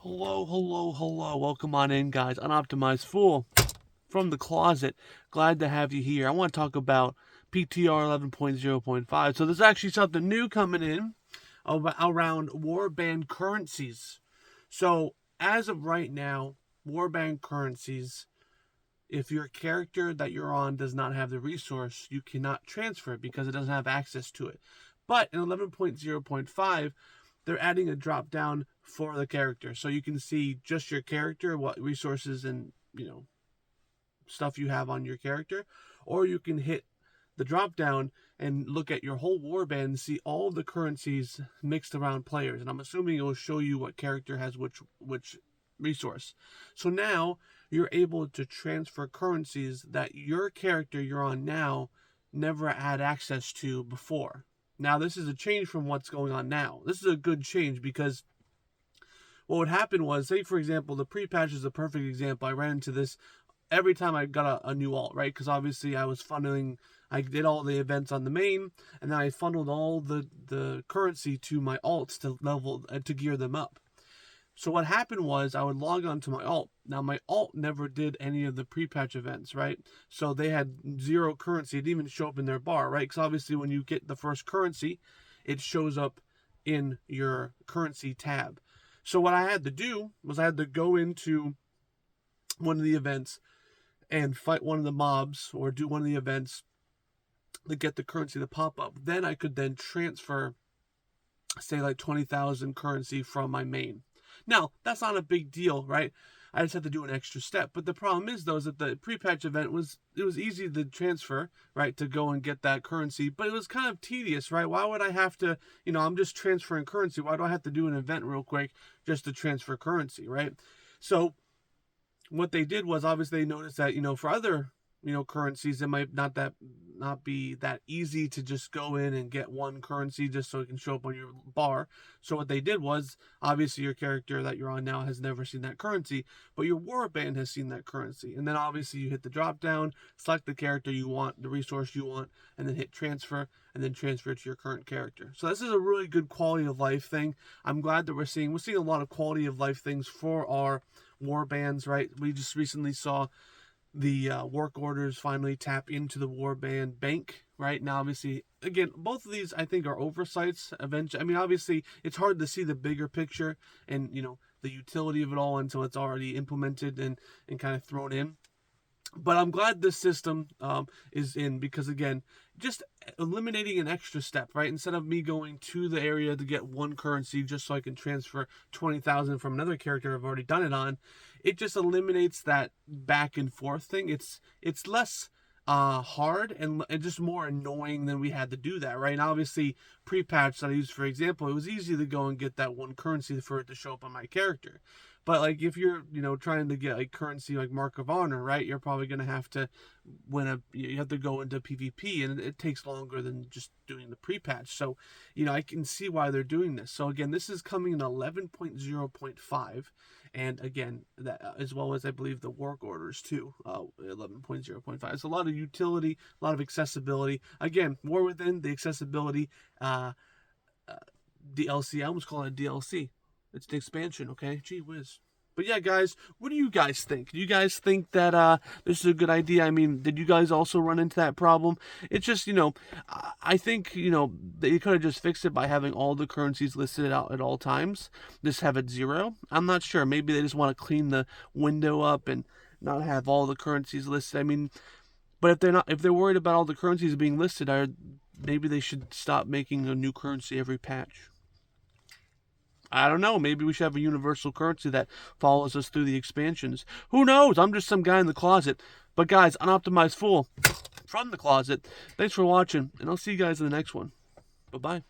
Hello. Welcome on in, guys. Unoptimized Fool from the closet. Glad to have you here. I want to talk about PTR 11.0.5. So there's actually something new coming in around warband currencies. So as of right now, warband currencies, if your character that you're on does not have the resource, you cannot transfer it because it doesn't have access to it. But in 11.0.5, they're adding a drop down for the character. So you can see just your character, what resources and, stuff you have on your character. Or you can hit the drop down and look at your whole warband and see all the currencies mixed around players. And I'm assuming it will show you what character has which resource. So now you're able to transfer currencies that your character you're on now never had access to before. Now, this is a change from what's going on now. This is a good change because what would happen was, say, for example, the pre-patch is a perfect example. I ran into this every time I got a new alt, right? Because obviously I did all the events on the main, and then I funneled all the currency to my alts to gear them up. So what happened was I would log on to my alt. Now, my alt never did any of the pre-patch events, right? So they had zero currency. It didn't even show up in their bar, right? Because obviously when you get the first currency, it shows up in your currency tab. So what I had to do was I had to go into one of the events and fight one of the mobs or do one of the events to get the currency to pop up. Then I could then transfer, say, like 20,000 currency from my main. Now, that's not a big deal, right? I just had to do an extra step. But the problem is, though, is that the pre-patch event was easy to transfer, right, to go and get that currency. But it was kind of tedious, right? Why would I have to, I'm just transferring currency. Why do I have to do an event real quick just to transfer currency, right? So what they did was obviously they noticed that, for other currencies, it might not be that easy to just go in and get one currency just so it can show up on your bar. So what they did was, obviously your character that you're on now has never seen that currency, but your warband has seen that currency. And then obviously you hit the drop down, select the character you want, the resource you want, and then hit transfer, and then transfer it to your current character. So this is a really good quality of life thing. I'm glad that we're seeing a lot of quality of life things for our warbands, right? We just recently saw the work orders finally tap into the warband bank, right? Now, obviously, again, both of these, I think, are oversights. Eventually, I mean, obviously, it's hard to see the bigger picture and, the utility of it all until it's already implemented and kind of thrown in. But I'm glad this system is in because, again, just eliminating an extra step, right? Instead of me going to the area to get one currency just so I can transfer 20,000 from another character I've already done it on, it just eliminates that back and forth thing. It's less hard and just more annoying than we had to do that, right? And obviously, pre-patch that I used, for example, it was easy to go and get that one currency for it to show up on my character. But like if you're, trying to get like currency like Mark of Honor, right? You're probably gonna have to you have to go into PvP, and it takes longer than just doing the pre-patch. So, I can see why they're doing this. So again, this is coming in 11.0.5, and again, that as well as I believe the work orders too, 11.0.5. It's a lot of utility, a lot of accessibility. Again, more within the accessibility DLC. I almost call it a DLC. It's the expansion, okay? Gee whiz. But yeah, guys, what do you guys think? Do you guys think that this is a good idea? I mean, did you guys also run into that problem? It's just, I think, they could have just fixed it by having all the currencies listed out at all times. Just have it zero. I'm not sure. Maybe they just want to clean the window up and not have all the currencies listed. I mean, but if they're worried about all the currencies being listed, maybe they should stop making a new currency every patch. I don't know. Maybe we should have a universal currency that follows us through the expansions. Who knows? I'm just some guy in the closet. But guys, Unoptimized Fool from the closet. Thanks for watching, and I'll see you guys in the next one. Bye-bye.